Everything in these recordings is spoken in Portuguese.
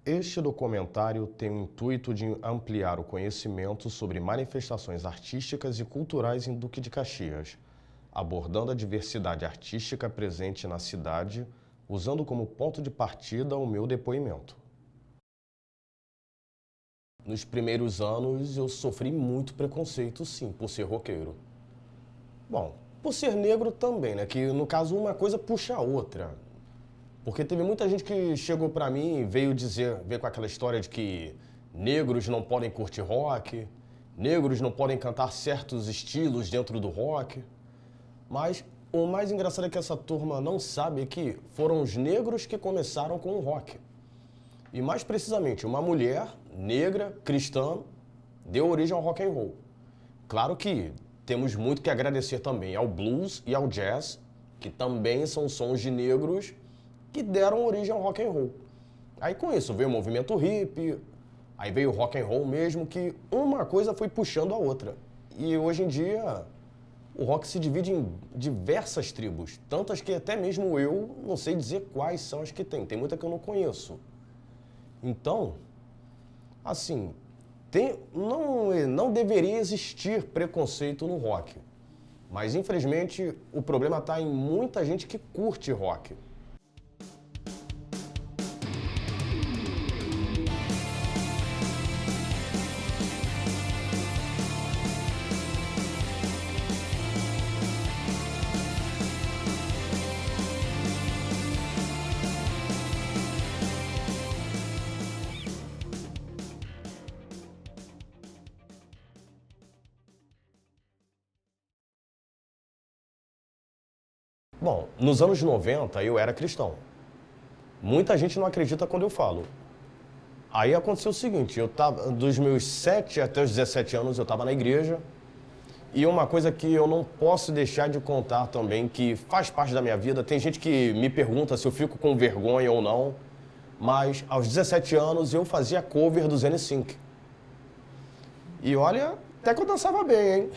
Este documentário tem o intuito de ampliar o conhecimento sobre manifestações artísticas e culturais em Duque de Caxias, abordando a diversidade artística presente na cidade, usando como ponto de partida o meu depoimento. Nos primeiros anos eu sofri muito preconceito, sim, por ser roqueiro. Bom, por ser negro também, né? Que no caso uma coisa puxa a outra. Porque teve muita gente que chegou pra mim e veio com aquela história de que negros não podem curtir rock, negros não podem cantar certos estilos dentro do rock. Mas o mais engraçado é que essa turma não sabe que foram os negros que começaram com o rock. E mais precisamente, uma mulher negra, cristã, deu origem ao rock and roll. Claro que temos muito que agradecer também ao blues e ao jazz, que também são sons de negros que deram origem ao rock and roll. Aí com isso veio o movimento hippie, aí veio o rock and roll mesmo, que uma coisa foi puxando a outra. E hoje em dia o rock se divide em diversas tribos, tantas que até mesmo eu não sei dizer quais são as que tem muita que eu não conheço. Então, assim, não deveria existir preconceito no rock, mas infelizmente o problema está em muita gente que curte rock. Bom, nos anos 90 eu era cristão. Muita gente não acredita quando eu falo. Aí aconteceu o seguinte, dos meus 7 até os 17 anos eu estava na igreja. E uma coisa que eu não posso deixar de contar também, que faz parte da minha vida, tem gente que me pergunta se eu fico com vergonha ou não, mas aos 17 anos eu fazia cover do N5. E olha, até que eu dançava bem, hein?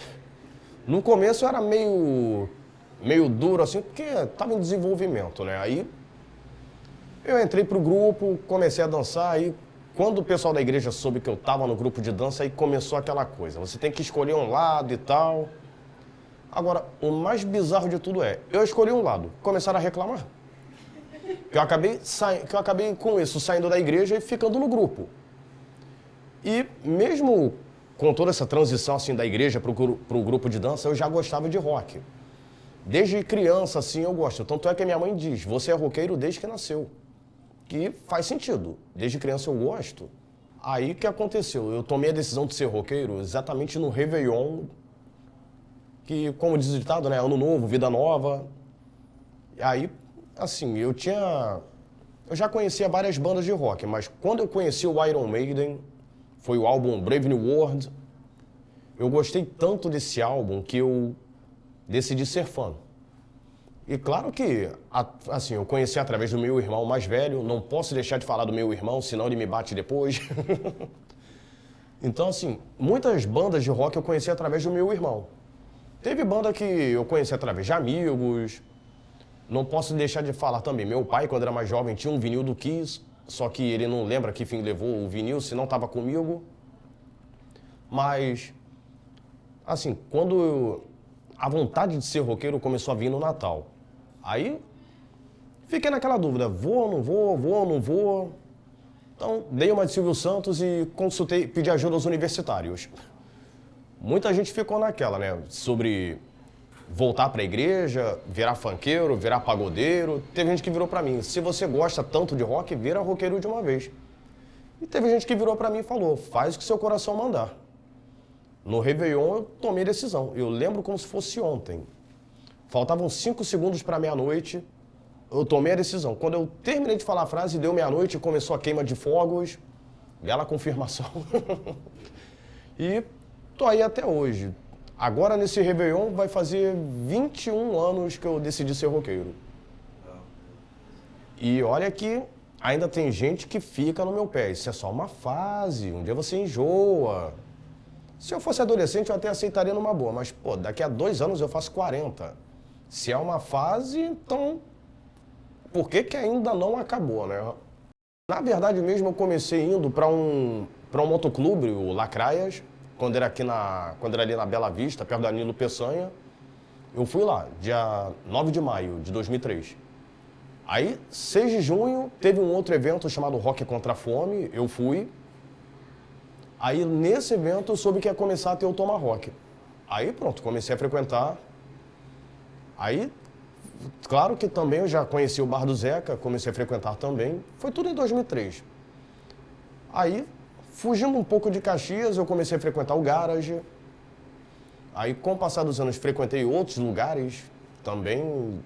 No começo eu era meio duro assim, porque estava em desenvolvimento, né? Aí eu entrei pro grupo, comecei a dançar, aí quando o pessoal da igreja soube que eu estava no grupo de dança, aí começou aquela coisa, você tem que escolher um lado e tal. Agora, o mais bizarro de tudo é, eu escolhi um lado, começaram a reclamar. Que eu acabei com isso, saindo da igreja e ficando no grupo. E mesmo com toda essa transição assim da igreja pro grupo de dança, eu já gostava de rock. Desde criança, assim, eu gosto. Tanto é que a minha mãe diz, você é roqueiro desde que nasceu. Que faz sentido. Desde criança eu gosto. Aí o que aconteceu? Eu tomei a decisão de ser roqueiro exatamente no Réveillon, que, como diz o ditado, né? Ano novo, vida nova. Aí, assim, eu já conhecia várias bandas de rock, mas quando eu conheci o Iron Maiden, foi o álbum Brave New World, eu gostei tanto desse álbum que eu decidi ser fã. E claro que, assim, eu conheci através do meu irmão mais velho, não posso deixar de falar do meu irmão, senão ele me bate depois. Então, assim, muitas bandas de rock eu conheci através do meu irmão. Teve banda que eu conheci através de amigos, não posso deixar de falar também, meu pai, quando era mais jovem, tinha um vinil do Kiss, só que ele não lembra que fim levou o vinil, se não estava comigo. Mas, assim, a vontade de ser roqueiro começou a vir no Natal. Aí, fiquei naquela dúvida, vou ou não vou? Então, dei uma de Silvio Santos e pedi ajuda aos universitários. Muita gente ficou naquela, né, sobre voltar para a igreja, virar funkeiro, virar pagodeiro. Teve gente que virou para mim, se você gosta tanto de rock, vira roqueiro de uma vez. E teve gente que virou para mim e falou, faz o que seu coração mandar. No Réveillon eu tomei decisão, eu lembro como se fosse ontem. Faltavam 5 segundos para meia-noite, eu tomei a decisão. Quando eu terminei de falar a frase, deu meia-noite, começou a queima de fogos, bela confirmação. E tô aí até hoje. Agora nesse Réveillon vai fazer 21 anos que eu decidi ser roqueiro. E olha que ainda tem gente que fica no meu pé, isso é só uma fase, um dia você enjoa. Se eu fosse adolescente, eu até aceitaria numa boa, mas, pô, daqui a 2 anos eu faço 40. Se é uma fase, então, por que ainda não acabou, né? Na verdade mesmo, eu comecei indo para um motoclube, o Lacraias, quando era ali na Bela Vista, perto da Nilo Peçanha. Eu fui lá, dia 9 de maio de 2003. Aí, 6 de junho, teve um outro evento chamado Rock contra a Fome, eu fui. Aí, nesse evento, eu soube que ia começar a ter o Tomahawk. Aí, pronto, comecei a frequentar. Aí, claro que também eu já conheci o Bar do Zeca, comecei a frequentar também. Foi tudo em 2003. Aí, fugindo um pouco de Caxias, eu comecei a frequentar o Garage. Aí, com o passar dos anos, frequentei outros lugares também.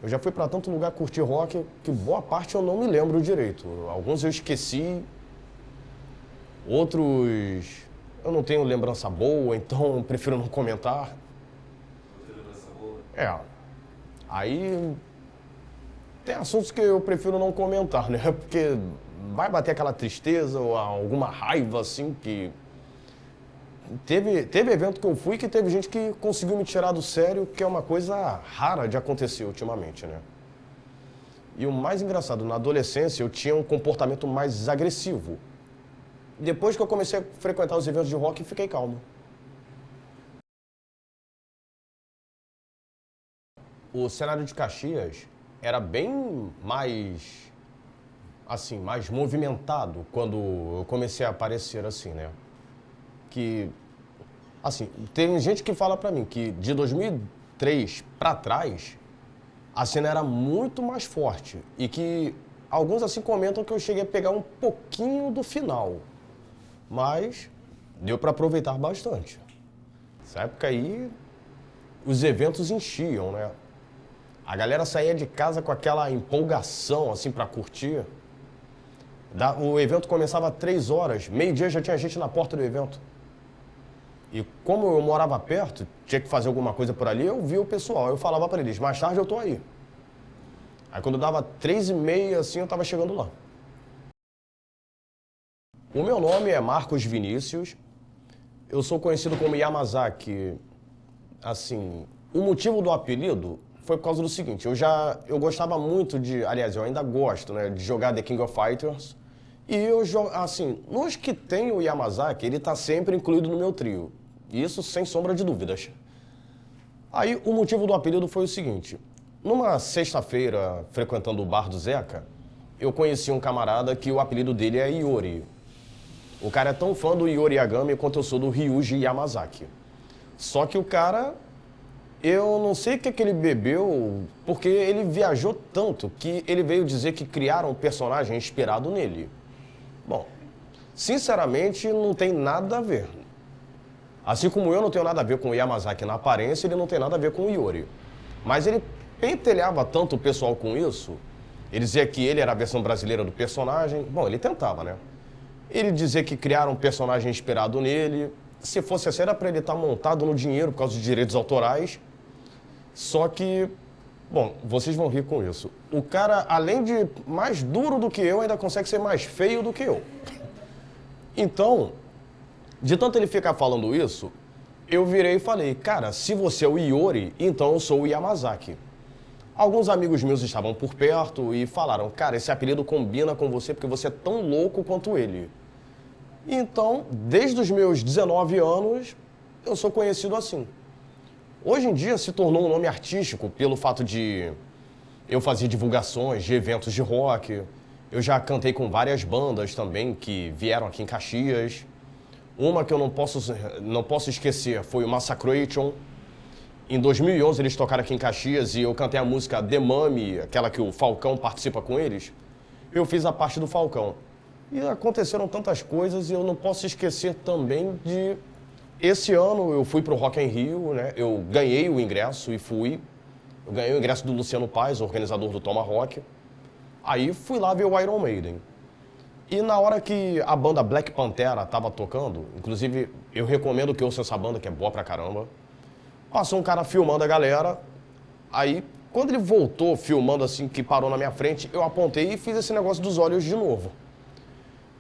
Eu já fui para tanto lugar curtir rock que boa parte eu não me lembro direito. Alguns eu esqueci, outros eu não tenho lembrança boa, então eu prefiro não comentar. Não tem lembrança boa? É. Aí tem assuntos que eu prefiro não comentar, né? Porque vai bater aquela tristeza ou alguma raiva assim que... Teve evento que eu fui que teve gente que conseguiu me tirar do sério, que é uma coisa rara de acontecer ultimamente, né? E o mais engraçado, na adolescência eu tinha um comportamento mais agressivo. Depois que eu comecei a frequentar os eventos de rock, fiquei calmo. O cenário de Caxias era bem mais, assim, mais movimentado quando eu comecei a aparecer assim, né? Que, assim, tem gente que fala pra mim que de 2003 pra trás, a cena era muito mais forte e que alguns assim comentam que eu cheguei a pegar um pouquinho do final, mas deu pra aproveitar bastante. Nessa época aí, os eventos enchiam, né? A galera saía de casa com aquela empolgação assim pra curtir. O evento começava às 3 horas, meio-dia já tinha gente na porta do evento. E como eu morava perto, tinha que fazer alguma coisa por ali, eu via o pessoal. Eu falava para eles, mais tarde eu tô aí. Aí quando dava 3h30, assim, eu tava chegando lá. O meu nome é Marcos Vinícius. Eu sou conhecido como Yamazaki. Assim, o motivo do apelido foi por causa do seguinte, eu gostava muito de, aliás, eu ainda gosto, né, de jogar The King of Fighters. E assim, nos que tem o Yamazaki, ele tá sempre incluído no meu trio. Isso sem sombra de dúvidas. Aí o motivo do apelido foi o seguinte, numa sexta-feira, frequentando o Bar do Zeca, eu conheci um camarada que o apelido dele é Iori. O cara é tão fã do Iori Yagami quanto eu sou do Ryuji Yamazaki. Só que o cara, eu não sei o que ele bebeu, porque ele viajou tanto que ele veio dizer que criaram um personagem inspirado nele. Bom, sinceramente, não tem nada a ver. Assim como eu não tenho nada a ver com o Yamazaki na aparência, ele não tem nada a ver com o Iori. Mas ele pentelhava tanto o pessoal com isso, ele dizia que ele era a versão brasileira do personagem. Bom, ele tentava, né? Ele dizia que criaram um personagem inspirado nele. Se fosse assim, era pra ele estar montado no dinheiro por causa de direitos autorais. Só que, bom, vocês vão rir com isso. O cara, além de mais duro do que eu, ainda consegue ser mais feio do que eu. Então, de tanto ele ficar falando isso, eu virei e falei, cara, se você é o Iori, então eu sou o Yamazaki. Alguns amigos meus estavam por perto e falaram, cara, esse apelido combina com você porque você é tão louco quanto ele. Então, desde os meus 19 anos, eu sou conhecido assim. Hoje em dia se tornou um nome artístico pelo fato de eu fazer divulgações de eventos de rock. Eu já cantei com várias bandas também que vieram aqui em Caxias. Uma que eu não posso esquecer foi o Massacration. Em 2011 eles tocaram aqui em Caxias e eu cantei a música The Mummy, aquela que o Falcão participa com eles. Eu fiz a parte do Falcão. E aconteceram tantas coisas e eu não posso esquecer também de... Esse ano eu fui pro Rock in Rio, né? Eu ganhei o ingresso e fui. Eu ganhei o ingresso do Luciano Paes, organizador do Tomahawk. Aí fui lá ver o Iron Maiden. E na hora que a banda Black Pantera tava tocando, inclusive eu recomendo que ouçam essa banda, que é boa pra caramba. Passou um cara filmando a galera. Aí, quando ele voltou filmando assim, que parou na minha frente, eu apontei e fiz esse negócio dos olhos de novo.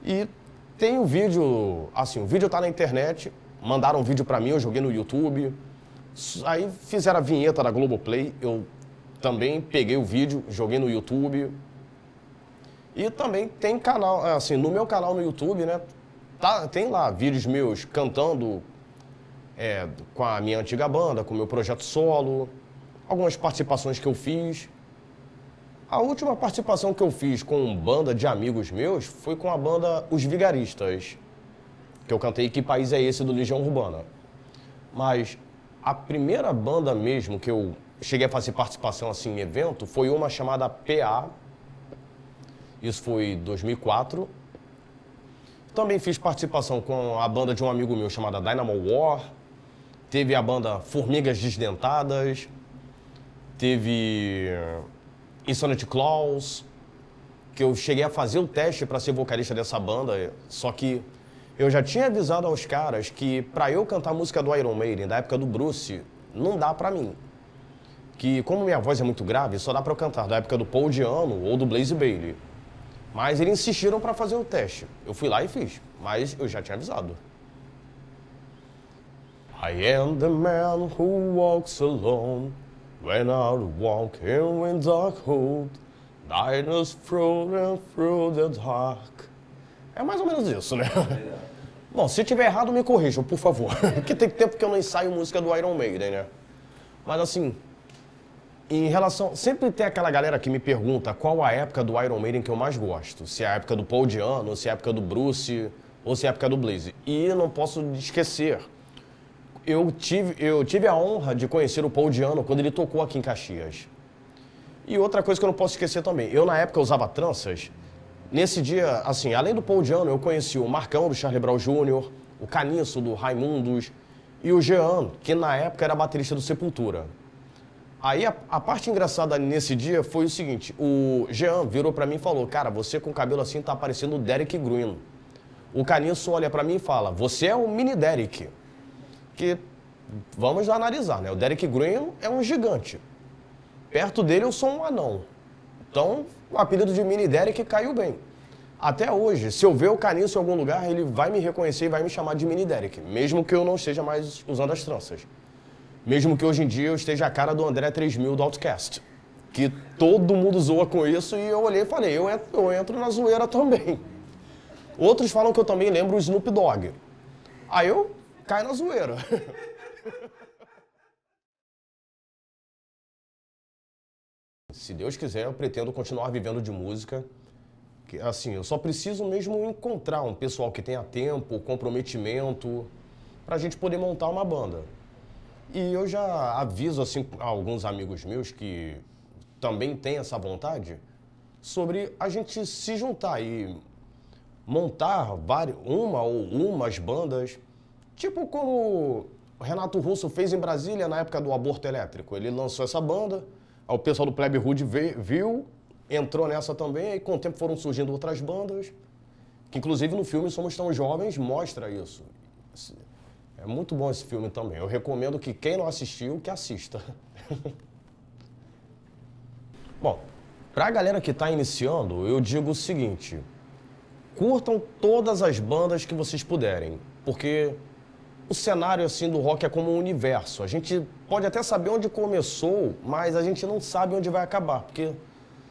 E tem um vídeo, assim, o vídeo tá na internet, mandaram um vídeo pra mim, eu joguei no YouTube. Aí fizeram a vinheta da Globoplay, eu também peguei o vídeo, joguei no YouTube. E também tem canal, assim, no meu canal no YouTube, né? Tem lá vídeos meus cantando com a minha antiga banda, com o meu projeto solo, algumas participações que eu fiz. A última participação que eu fiz com banda de amigos meus foi com a banda Os Vigaristas, que eu cantei Que País é Esse, do Legião Urbana. Mas a primeira banda mesmo que eu cheguei a fazer participação assim em evento foi uma chamada PA. Isso foi em 2004. Também fiz participação com a banda de um amigo meu chamada Dynamo War. Teve a banda Formigas Desdentadas. Teve Insanity Claus, que eu cheguei a fazer o teste para ser vocalista dessa banda, só que eu já tinha avisado aos caras que para eu cantar a música do Iron Maiden, da época do Bruce, não dá para mim. Que como minha voz é muito grave, só dá para eu cantar da época do Paul Di'Anno ou do Blaze Bayley. Mas eles insistiram para fazer o teste. Eu fui lá e fiz, mas eu já tinha avisado. I am the man who walks alone. When out walking in dark road, darkness through and through the dark. É mais ou menos isso, né? Bom, se tiver errado, me corrijam, por favor. Porque tem tempo que eu não ensaio música do Iron Maiden, né? Mas assim, em relação... Sempre tem aquela galera que me pergunta qual a época do Iron Maiden que eu mais gosto. Se é a época do Paul Di'Anno, se é a época do Bruce, ou se é a época do Blaze. E não posso esquecer... Eu tive a honra de conhecer o Paul Di'Anno quando ele tocou aqui em Caxias. E outra coisa que eu não posso esquecer também, eu na época usava tranças. Nesse dia, assim, além do Paul Di'Anno, eu conheci o Marcão do Charlie Brown Jr., o Caniço do Raimundos e o Jean, que na época era baterista do Sepultura. Aí a parte engraçada nesse dia foi o seguinte, o Jean virou pra mim e falou, cara, você com o cabelo assim tá parecendo o Derek Green. O Caniço olha pra mim e fala, você é o mini Derek. Que vamos analisar, né? O Derek Green é um gigante. Perto dele eu sou um anão. Então, o apelido de Mini Derek caiu bem. Até hoje, se eu ver o Caniço em algum lugar, ele vai me reconhecer e vai me chamar de Mini Derek, mesmo que eu não esteja mais usando as tranças. Mesmo que hoje em dia eu esteja a cara do André 3000 do Outcast. Que todo mundo zoa com isso e eu olhei e falei, eu entro na zoeira também. Outros falam que eu também lembro o Snoop Dogg. Aí eu caio na zoeira. Se Deus quiser, eu pretendo continuar vivendo de música. Assim, eu só preciso mesmo encontrar um pessoal que tenha tempo, comprometimento, pra gente poder montar uma banda. E eu já aviso assim a alguns amigos meus que também têm essa vontade, sobre a gente se juntar e montar uma ou umas bandas, tipo como o Renato Russo fez em Brasília na época do aborto elétrico. Ele lançou essa banda, o pessoal do Plebe Rude viu, entrou nessa também, e com o tempo foram surgindo outras bandas, que inclusive no filme Somos Tão Jovens mostra isso. É muito bom esse filme também. Eu recomendo que quem não assistiu, que assista. Bom, pra galera que tá iniciando, eu digo o seguinte, curtam todas as bandas que vocês puderem, porque o cenário assim do rock é como um universo. A gente pode até saber onde começou, mas a gente não sabe onde vai acabar, porque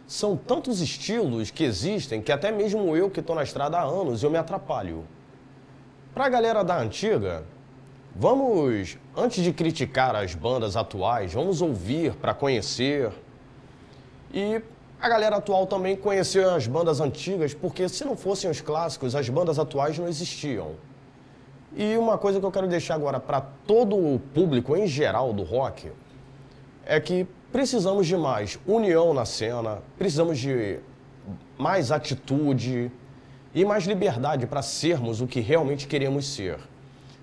são tantos estilos que existem que até mesmo eu que estou na estrada há anos, eu me atrapalho. Pra galera da antiga, vamos, antes de criticar as bandas atuais, vamos ouvir para conhecer. E a galera atual também conhecer as bandas antigas, porque se não fossem os clássicos, as bandas atuais não existiam. E uma coisa que eu quero deixar agora para todo o público em geral do rock é que precisamos de mais união na cena, precisamos de mais atitude e mais liberdade para sermos o que realmente queremos ser.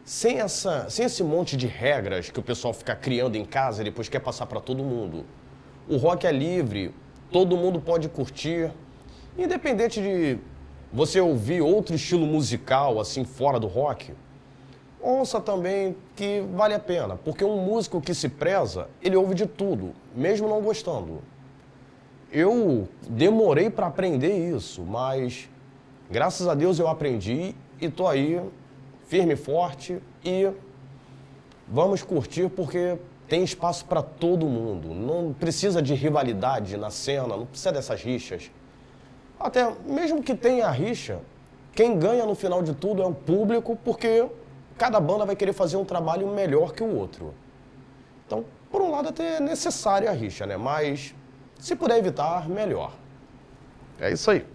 Sem esse monte de regras que o pessoal fica criando em casa e depois quer passar para todo mundo. O rock é livre, todo mundo pode curtir, independente de você ouvir outro estilo musical assim fora do rock. Ouça também que vale a pena, porque um músico que se preza, ele ouve de tudo, mesmo não gostando. Eu demorei para aprender isso, mas graças a Deus eu aprendi e tô aí firme e forte e vamos curtir porque tem espaço para todo mundo. Não precisa de rivalidade na cena, não precisa dessas rixas. Até mesmo que tenha a rixa, quem ganha no final de tudo é o público, porque cada banda vai querer fazer um trabalho melhor que o outro. Então, por um lado, até é necessária a rixa, né? Mas se puder evitar, melhor. É isso aí.